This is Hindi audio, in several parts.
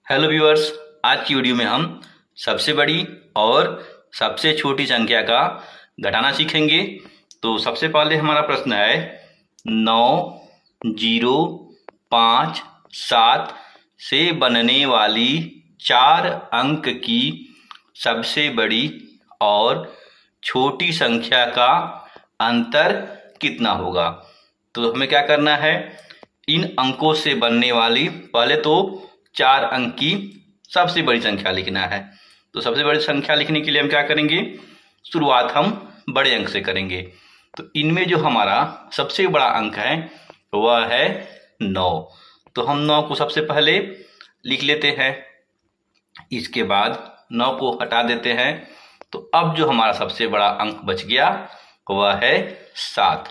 Hello viewers. आज की वीडियो में हम सबसे बड़ी और सबसे छोटी संख्या का घटाना सीखेंगे। तो सबसे पहले हमारा प्रश्न है 9,0,5,7 से बनने वाली 4 अंक की सबसे बड़ी और छोटी संख्या का अंतर कितना होगा। तो हमें क्या करना है, इन अंकों से बनने वाली पहले तो 4 अंक की सबसे बड़ी संख्या लिखना है। तो सबसे बड़ी संख्या लिखने के लिए हम क्या करेंगे, शुरुआत हम बड़े अंक से करेंगे। तो इनमें जो हमारा सबसे बड़ा अंक है वह है 9। तो हम 9 को सबसे पहले लिख लेते हैं, इसके बाद 9 को हटा देते हैं। तो अब जो हमारा सबसे बड़ा अंक बच गया वह है 7।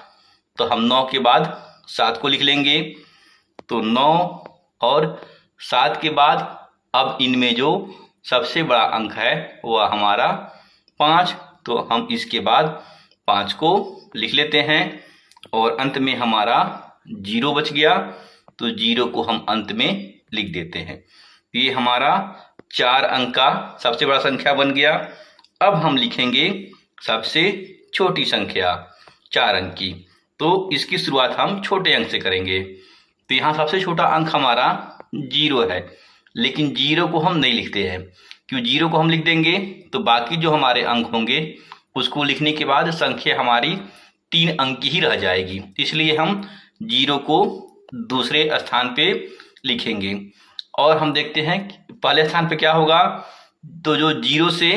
तो हम 9 के बाद 7 को लिख लेंगे। तो 9 और 7 के बाद अब इनमें जो सबसे बड़ा अंक है वह हमारा 5। तो हम इसके बाद 5 को लिख लेते हैं और अंत में हमारा 0 बच गया। तो 0 को हम अंत में लिख देते हैं। ये हमारा 4 अंक का सबसे बड़ा संख्या बन गया। अब हम लिखेंगे सबसे छोटी संख्या 4 अंक की। तो इसकी शुरुआत हम छोटे अंक से करेंगे। तो यहाँ सबसे छोटा अंक हमारा 0 है, लेकिन 0 को हम नहीं लिखते हैं। क्यों? 0 को हम लिख देंगे तो बाकी जो हमारे अंक होंगे उसको लिखने के बाद संख्या हमारी 3 अंक की ही रह जाएगी। इसलिए हम 0 को दूसरे स्थान पे लिखेंगे। और हम देखते हैं पहले स्थान पे क्या होगा, तो जो 0 से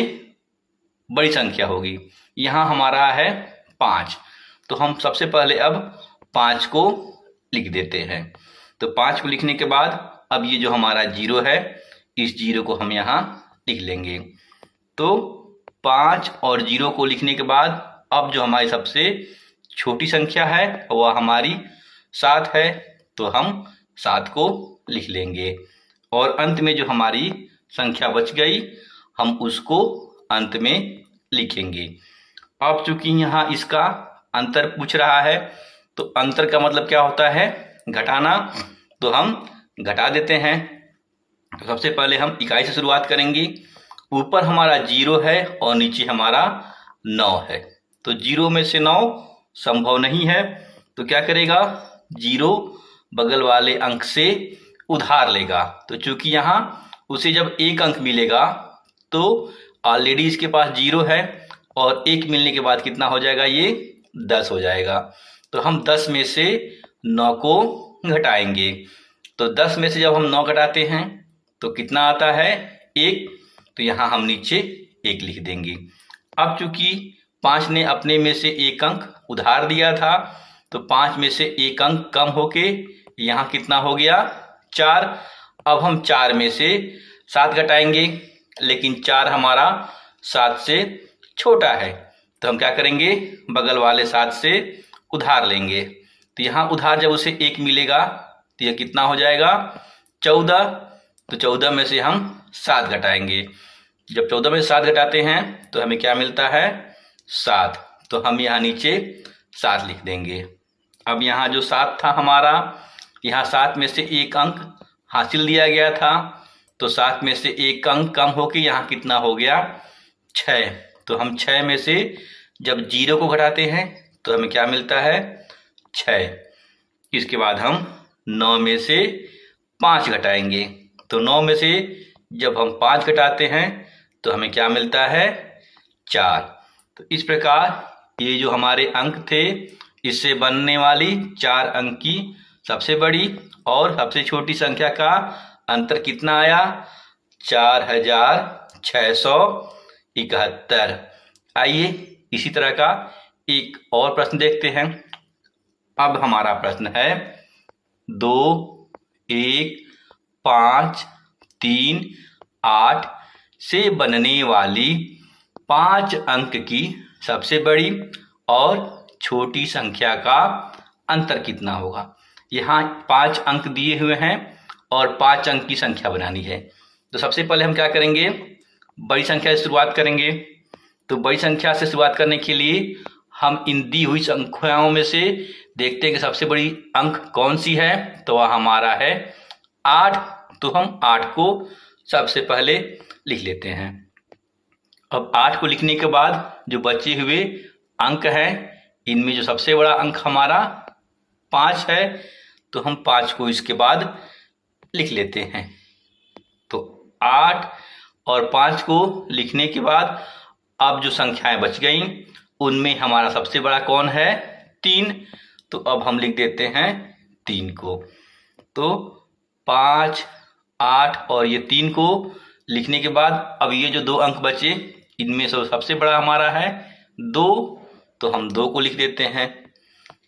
बड़ी संख्या होगी, यहाँ हमारा है 5। तो हम सबसे पहले अब 5 को लिख देते हैं। तो 5 को लिखने के बाद अब ये जो हमारा 0 है, इस 0 को हम यहाँ लिख लेंगे। तो 5 और 0 को लिखने के बाद अब जो हमारी सबसे छोटी संख्या है वह हमारी 7 है। तो हम 7 को लिख लेंगे और अंत में जो हमारी संख्या बच गई हम उसको अंत में लिखेंगे। अब चूंकि यहाँ इसका अंतर पूछ रहा है, तो अंतर का मतलब क्या होता है, घटाना। तो हम घटा देते हैं। तो सबसे पहले हम इकाई से शुरुआत करेंगे। ऊपर हमारा 0 है और नीचे हमारा 9 है। तो 0 में से 9 संभव नहीं है। तो क्या करेगा, 0 बगल वाले अंक से उधार लेगा। तो चूंकि यहाँ उसे जब 1 अंक मिलेगा तो ऑलरेडी इसके पास 0 है और 1 मिलने के बाद कितना हो जाएगा, ये 10 हो जाएगा। तो हम 10 में से 9 को घटाएंगे। तो 10 में से जब हम 9 घटाते हैं तो कितना आता है, 1। तो यहाँ हम नीचे 1 लिख देंगे। अब चूंकि 5 ने अपने में से 1 अंक उधार दिया था, तो 5 में से 1 अंक कम होके यहाँ कितना हो गया, 4। अब हम 4 में से 7 घटाएंगे, लेकिन 4 हमारा 7 से छोटा है। तो हम क्या करेंगे, बगल वाले 7 से उधार लेंगे। तो यहाँ उधार जब उसे 1 मिलेगा तो यह कितना हो जाएगा, 14। तो 14 में से हम 7 घटाएंगे। जब 14 में से 7 घटाते हैं तो हमें क्या मिलता है, 7। तो हम यहाँ नीचे 7 लिख देंगे। अब यहाँ जो 7 था हमारा, यहाँ 7 में से 1 अंक हासिल दिया गया था। तो 7 में से 1 अंक कम होके यहाँ कितना हो गया, 6। तो हम 6 में से जब 0 को घटाते हैं तो हमें क्या मिलता है, 6। इसके बाद हम 9 में से 5 घटाएंगे। तो 9 में से जब हम 5 घटाते हैं तो हमें क्या मिलता है, 4। तो इस प्रकार ये जो हमारे अंक थे, इससे बनने वाली 4 अंक की सबसे बड़ी और सबसे छोटी संख्या का अंतर कितना आया, 4,671। आइए इसी तरह का एक और प्रश्न देखते हैं। अब हमारा प्रश्न है 2, 1, 5, 3, 8 से बनने वाली 5 अंक की सबसे बड़ी और छोटी संख्या का अंतर कितना होगा। यहाँ 5 अंक दिए हुए हैं और 5 अंक की संख्या बनानी है। तो सबसे पहले हम क्या करेंगे, बड़ी संख्या से शुरुआत करेंगे। तो बड़ी संख्या से शुरुआत करने के लिए हम इन दी हुई संख्याओं में से देखते हैं कि सबसे बड़ी अंक कौन सी है। तो वह हमारा है 8। तो हम 8 को सबसे पहले लिख लेते हैं। अब 8 को लिखने के बाद जो बचे हुए अंक हैं, इनमें जो सबसे बड़ा अंक हमारा 5 है, तो हम 5 को इसके बाद लिख लेते हैं। तो 8 और 5 को लिखने के बाद अब जो संख्याएं बच गई उनमें हमारा सबसे बड़ा कौन है? 3। तो अब हम लिख देते हैं 3 को। तो 5, 8 और ये 3 को लिखने के बाद अब ये जो 2 अंक बचे, इनमें से सबसे बड़ा हमारा है 2, तो हम 2 को लिख देते हैं।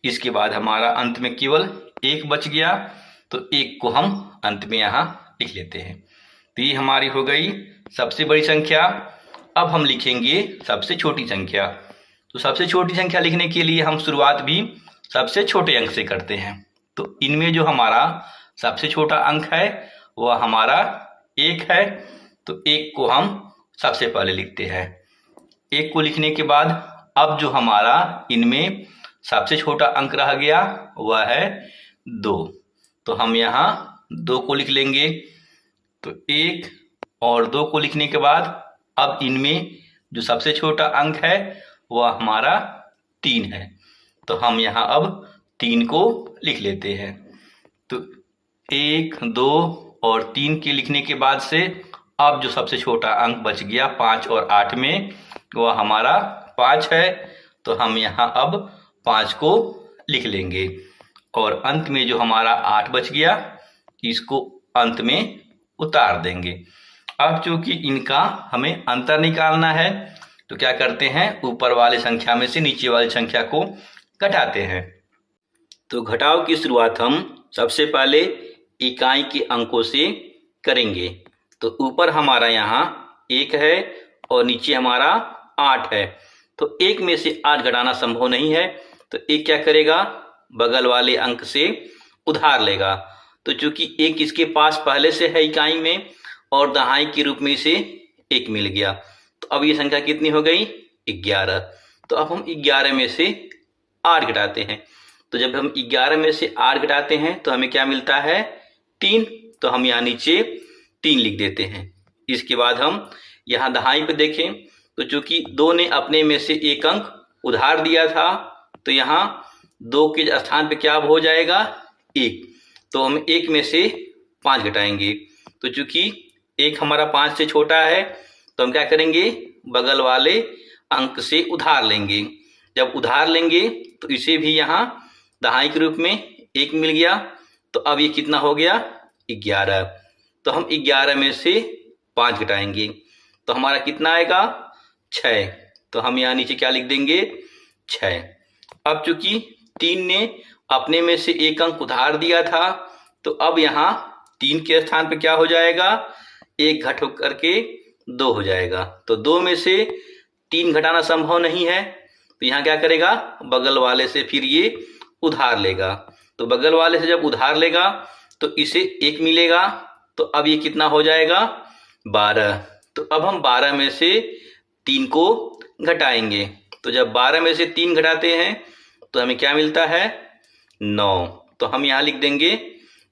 इसके बाद हमारा अंत में केवल 1 बच गया, तो 1 को हम अंत में यहाँ लिख लेते हैं। तो ये हमारी हो गई सबसे बड़ी संख्या। अब हम लिखेंगे सबसे छोटी संख्या। तो सबसे छोटी संख्या लिखने के लिए हम शुरुआत भी सबसे छोटे अंक से करते हैं। तो इनमें जो हमारा सबसे छोटा अंक है वह हमारा 1 है, तो 1 को हम सबसे पहले लिखते हैं। 1 को लिखने के बाद अब जो हमारा इनमें सबसे छोटा अंक रह गया वह है 2, तो हम यहाँ 2 को लिख लेंगे। तो 1 और 2 को लिखने के बाद अब इनमें जो सबसे छोटा अंक है वह हमारा 3 है, तो हम यहाँ अब 3 को लिख लेते हैं। तो 1, 2 और 3 के लिखने के बाद से अब जो सबसे छोटा अंक बच गया 5 और 8 में वह हमारा 5 है, तो हम यहाँ अब 5 को लिख लेंगे। और अंत में जो हमारा 8 बच गया इसको अंत में उतार देंगे। अब चूंकि इनका हमें अंतर निकालना है, तो क्या करते हैं, ऊपर वाले संख्या में से नीचे वाली संख्या को घटाते हैं। तो घटाव की शुरुआत हम सबसे पहले इकाई के अंकों से करेंगे। तो ऊपर हमारा यहाँ 1 है और नीचे हमारा 8 है, तो 1 में से 8 घटाना संभव नहीं है, तो 1 क्या करेगा, बगल वाले अंक से उधार लेगा। तो चूंकि 1 इसके पास पहले से है इकाई में और दहाई के रूप में इसे 1 मिल गया, तो अब ये संख्या कितनी हो गई, 11। तो अब हम 11 में से 8 घटाते हैं। तो जब हम 11 में से 8 घटाते हैं तो हमें क्या मिलता है, 3, तो हम यहाँ नीचे 3 लिख देते हैं। इसके बाद हम यहाँ दहाई पे देखें तो चूंकि 2 ने अपने में से 1 अंक उधार दिया था, तो यहाँ 2 के स्थान पे क्या हो जाएगा, 1, तो हम 1 में से 5 घटाएंगे। तो चूंकि 1 हमारा 5 से छोटा है, तो हम क्या करेंगे, बगल वाले अंक से उधार लेंगे। जब उधार लेंगे तो इसे भी यहाँ दहाई के रूप में 1 मिल गया, तो अब ये कितना हो गया, 11। तो हम 11 में से 5 घटाएंगे तो हमारा कितना आएगा, 6। तो हम यहाँ नीचे क्या लिख देंगे, 6। अब चूंकि 3 ने अपने में से 1 अंक उधार दिया था, तो अब यहाँ 3 के स्थान पे क्या हो जाएगा, 1 घट होकर के 2 हो जाएगा। तो 2 में से 3 घटाना संभव नहीं है, तो यहाँ क्या करेगा, बगल वाले से फिर ये उधार लेगा। तो बगल वाले से जब उधार लेगा तो इसे 1 मिलेगा, तो अब ये कितना हो जाएगा, 12। तो अब हम 12 में से 3 को घटाएंगे। तो जब 12 में से 3 घटाते हैं तो हमें क्या मिलता है, 9। तो हम यहाँ लिख देंगे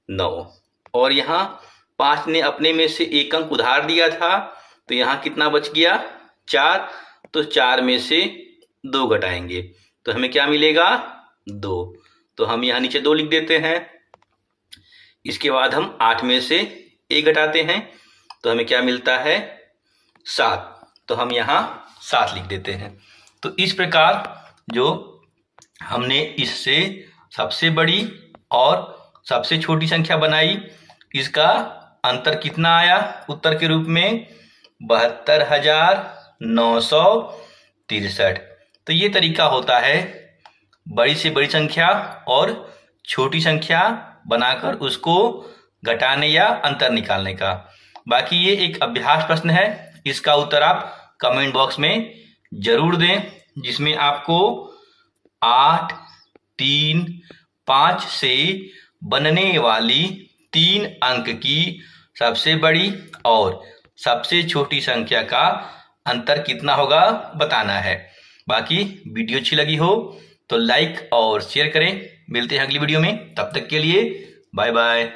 9। और यहाँ 5 ने अपने में से 1 अंक उधार दिया था, तो यहाँ कितना बच गया, 4। तो 4 में से 2 घटाएंगे तो हमें क्या मिलेगा, 2। तो हम यहाँ नीचे 2 लिख देते हैं। इसके बाद हम 8 में से 1 घटाते हैं तो हमें क्या मिलता है, 7। तो हम यहाँ 7 लिख देते हैं। तो इस प्रकार जो हमने इससे सबसे बड़ी और सबसे छोटी संख्या बनाई, इसका अंतर कितना आया उत्तर के रूप में, 72,963। तो ये तरीका होता है बड़ी से बड़ी संख्या और छोटी संख्या बनाकर उसको घटाने या अंतर निकालने का। बाकी ये एक अभ्यास प्रश्न है, इसका उत्तर आप कमेंट बॉक्स में जरूर दें, जिसमें आपको 8, 3, 5 से बनने वाली 3 अंक की सबसे बड़ी और सबसे छोटी संख्या का अंतर कितना होगा बताना है। बाकी वीडियो अच्छी लगी हो तो लाइक और शेयर करें। मिलते हैं अगली वीडियो में, तब तक के लिए बाय बाय।